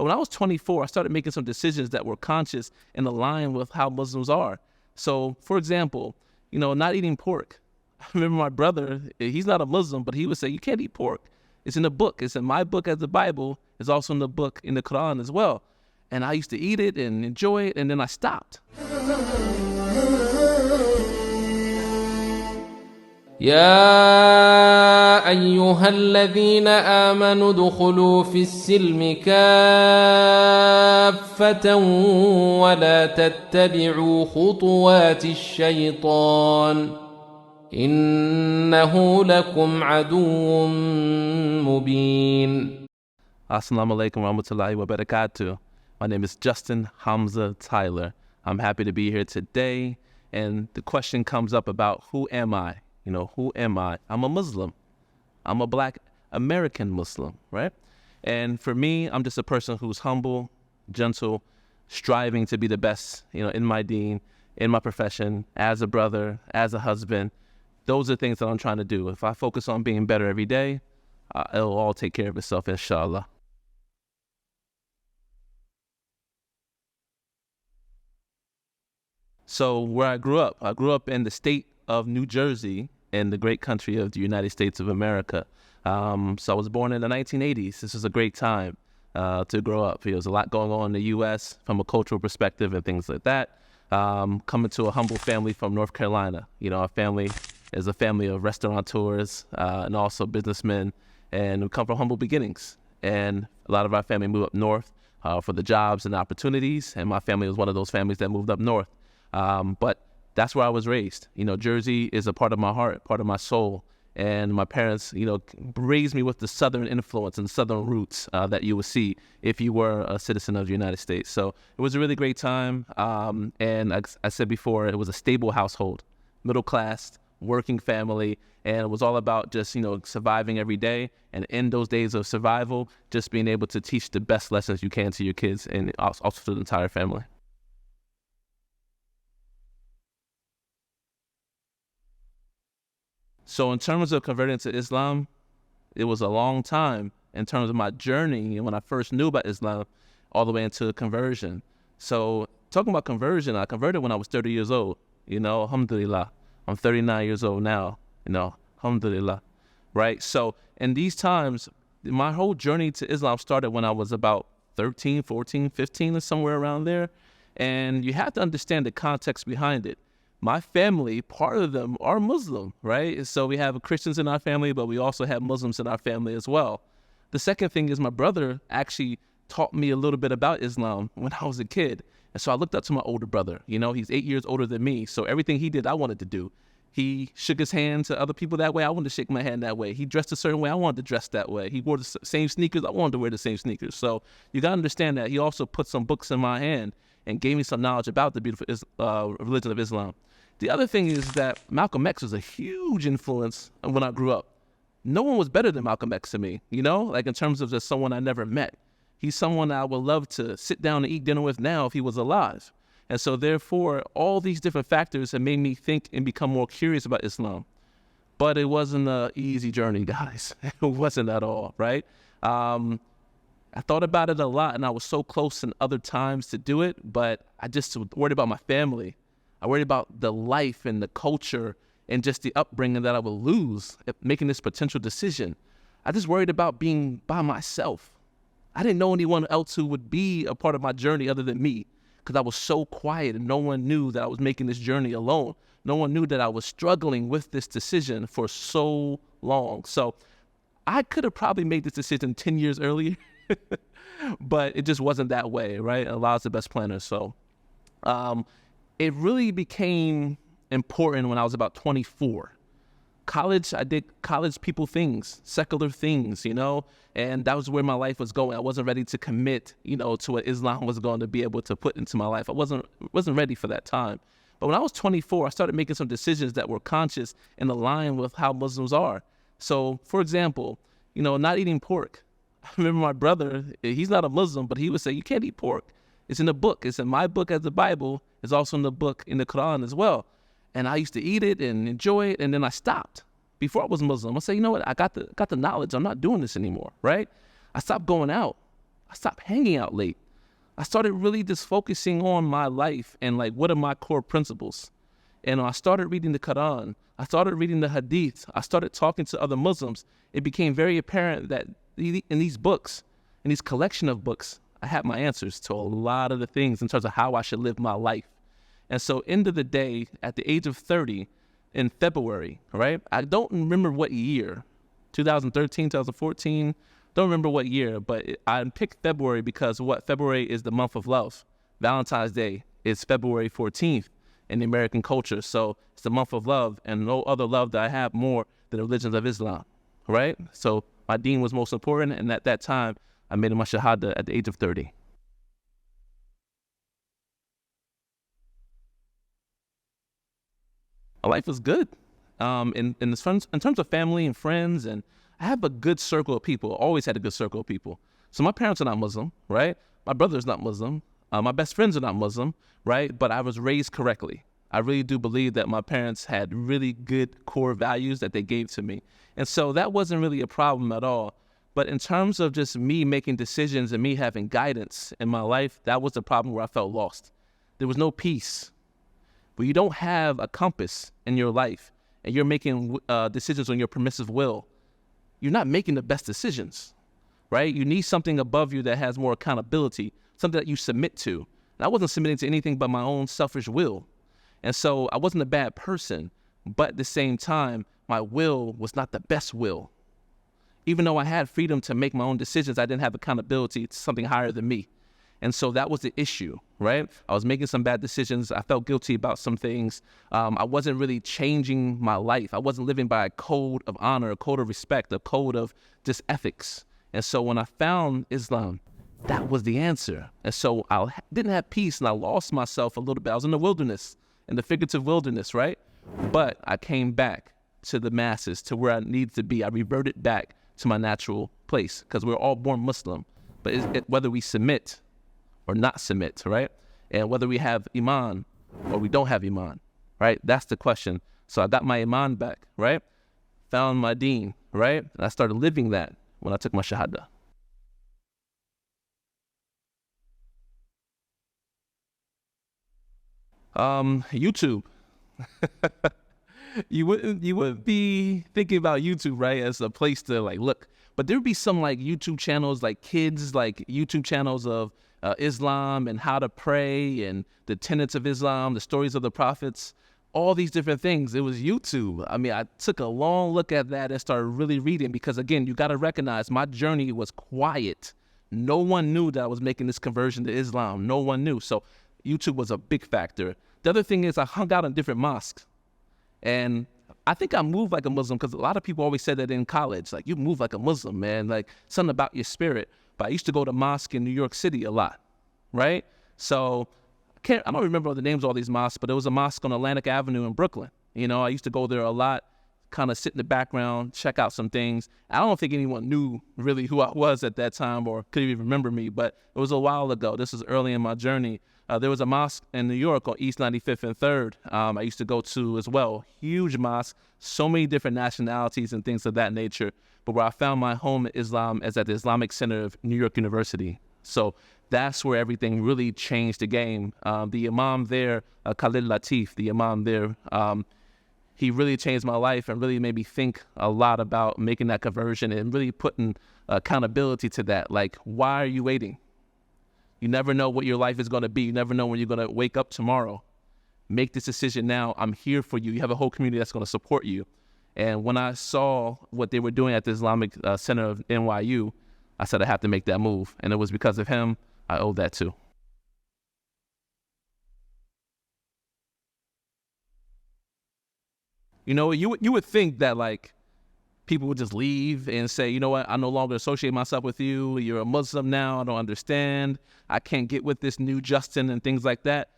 But when I was 24, I started making some decisions that were conscious and aligned with how Muslims are. So, for example, not eating pork. I remember my brother, he's not a Muslim, but he would say, you can't eat pork. It's in the book. It's in my book as the Bible. It's also in the book in the Quran as well. And I used to eat it and enjoy it, and then I stopped. يا أيها الذين آمنوا ادخلوا في السلم كافة ولا تتبعوا خطوات الشيطان إنه لكم عدو مبين. Assalamu alaikum wa rahmatullahi wa barakatuh. My name is Justin Hamzah Taylor. I'm happy to be here today. And the question comes up about who am I? Who am I? I'm a Muslim. I'm a Black American Muslim, right? And for me, I'm just a person who's humble, gentle, striving to be the best, in my deen, in my profession, as a brother, as a husband. Those are things that I'm trying to do. If I focus on being better every day, it'll all take care of itself, inshallah. So where I grew up in the state of New Jersey, in the great country of the United States of America. So I was born in the 1980s. This was a great time to grow up. There was a lot going on in the U.S. from a cultural perspective and things like that. Coming to a humble family from North Carolina. Our family is a family of restaurateurs and also businessmen, and we come from humble beginnings. And a lot of our family moved up north for the jobs and opportunities, and my family was one of those families that moved up north. But that's where I was raised. Jersey is a part of my heart, part of my soul. And my parents, raised me with the Southern influence and Southern roots that you would see if you were a citizen of the United States. So it was a really great time. And I said before, it was a stable household, middle class, working family. And it was all about just, surviving every day. And in those days of survival, just being able to teach the best lessons you can to your kids and also to the entire family. So in terms of converting to Islam, it was a long time in terms of my journey when I first knew about Islam all the way into conversion. So talking about conversion, I converted when I was 30 years old, alhamdulillah. I'm 39 years old now, alhamdulillah, right? So in these times, my whole journey to Islam started when I was about 13, 14, 15 or somewhere around there. And you have to understand the context behind it. My family, part of them are Muslim, right? So we have Christians in our family, but we also have Muslims in our family as well. The second thing is my brother actually taught me a little bit about Islam when I was a kid. And so I looked up to my older brother. He's 8 years older than me. So everything he did, I wanted to do. He shook his hand to other people that way. I wanted to shake my hand that way. He dressed a certain way. I wanted to dress that way. He wore the same sneakers. I wanted to wear the same sneakers. So you got to understand that he also put some books in my hand and gave me some knowledge about the beautiful religion of Islam. The other thing is that Malcolm X was a huge influence when I grew up. No one was better than Malcolm X to me, like in terms of just someone I never met. He's someone I would love to sit down and eat dinner with now if he was alive. And so therefore, all these different factors have made me think and become more curious about Islam. But it wasn't an easy journey, guys. It wasn't at all, right? I thought about it a lot, and I was so close in other times to do it, but I just worried about my family. I worried about the life and the culture and just the upbringing that I would lose making this potential decision. I just worried about being by myself. I didn't know anyone else who would be a part of my journey other than me because I was so quiet and no one knew that I was making this journey alone. No one knew that I was struggling with this decision for so long. So I could have probably made this decision 10 years earlier, but it just wasn't that way, right? Allah's the best planner. So, it really became important when I was about 24. College, I did college people things, secular things, and that was where my life was going. I wasn't ready to commit, to what Islam was going to be able to put into my life. I wasn't ready for that time. But when I was 24, I started making some decisions that were conscious and aligned with how Muslims are. So, for example, not eating pork. I remember my brother, he's not a Muslim, but he would say, you can't eat pork. It's in the book. It's in my book as the Bible. It's also in the book in the Quran as well. And I used to eat it and enjoy it, and then I stopped. Before I was Muslim, I said, you know what? I got the knowledge. I'm not doing this anymore, right? I stopped going out. I stopped hanging out late. I started really just focusing on my life and like, what are my core principles? And I started reading the Quran. I started reading the Hadith. I started talking to other Muslims. It became very apparent that in these books, in these collection of books, I had my answers to a lot of the things in terms of how I should live my life. And so end of the day, at the age of 30, in February, right? I don't remember what year, 2013, 2014, don't remember what year, but I picked February because February is the month of love. Valentine's Day is February 14th in the American culture. So it's the month of love, and no other love that I have more than the religions of Islam, right? So my deen was most important, and at that time, I made my shahada at the age of 30. My life was good. In terms of family and friends, and I have a good circle of people, always had a good circle of people. So my parents are not Muslim, right? My brother's not Muslim. My best friends are not Muslim, right? But I was raised correctly. I really do believe that my parents had really good core values that they gave to me. And so that wasn't really a problem at all. But in terms of just me making decisions and me having guidance in my life, that was the problem where I felt lost. There was no peace. When you don't have a compass in your life and you're making decisions on your permissive will, you're not making the best decisions, right? You need something above you that has more accountability, something that you submit to. And I wasn't submitting to anything but my own selfish will. And so I wasn't a bad person, but at the same time, my will was not the best will. Even though I had freedom to make my own decisions, I didn't have accountability to something higher than me. And so that was the issue, right? I was making some bad decisions. I felt guilty about some things. I wasn't really changing my life. I wasn't living by a code of honor, a code of respect, a code of just ethics. And so when I found Islam, that was the answer. And so I didn't have peace, and I lost myself a little bit. I was in the wilderness, in the figurative wilderness, right? But I came back to the masses, to where I needed to be. I reverted back to my natural place, because we're all born Muslim. But whether we submit or not submit, right? And whether we have iman or we don't have iman, right? That's the question. So I got my iman back, right? Found my deen, right? And I started living that when I took my shahada. YouTube. You wouldn't be thinking about YouTube, right, as a place to like look. But there'd be some like YouTube channels, like kids, like YouTube channels of Islam and how to pray and the tenets of Islam, the stories of the prophets, all these different things. It was YouTube. I mean, I took a long look at that and started really reading, because again, you got to recognize my journey was quiet. No one knew that I was making this conversion to Islam. No one knew. So YouTube was a big factor. The other thing is I hung out in different mosques. And I think I moved like a Muslim, because a lot of people always said that in college, like, you move like a Muslim, man, like something about your spirit. But I used to go to mosque in New York City a lot, right? So I don't remember all the names of all these mosques, but there was a mosque on Atlantic Avenue in Brooklyn. You know, I used to go there a lot, kind of sit in the background, check out some things. I don't think anyone knew really who I was at that time or could even remember me, but it was a while ago. This was early in my journey. There was a mosque in New York on East 95th and 3rd. I used to go to as well. Huge mosque, so many different nationalities and things of that nature. But where I found my home in Islam is at the Islamic Center of New York University. So that's where everything really changed the game. The imam there, Khalid Latif, the imam there, he really changed my life and really made me think a lot about making that conversion and really putting accountability to that. Like, why are you waiting? You never know what your life is going to be. You never know when you're going to wake up tomorrow. Make this decision now. I'm here for you. You have a whole community that's going to support you. And when I saw what they were doing at the Islamic Center of NYU, I said I have to make that move. And it was because of him. I owe that too. You know, you would think that like people would just leave and say, you know what, I no longer associate myself with you. You're a Muslim now. I don't understand. I can't get with this new Justin and things like that.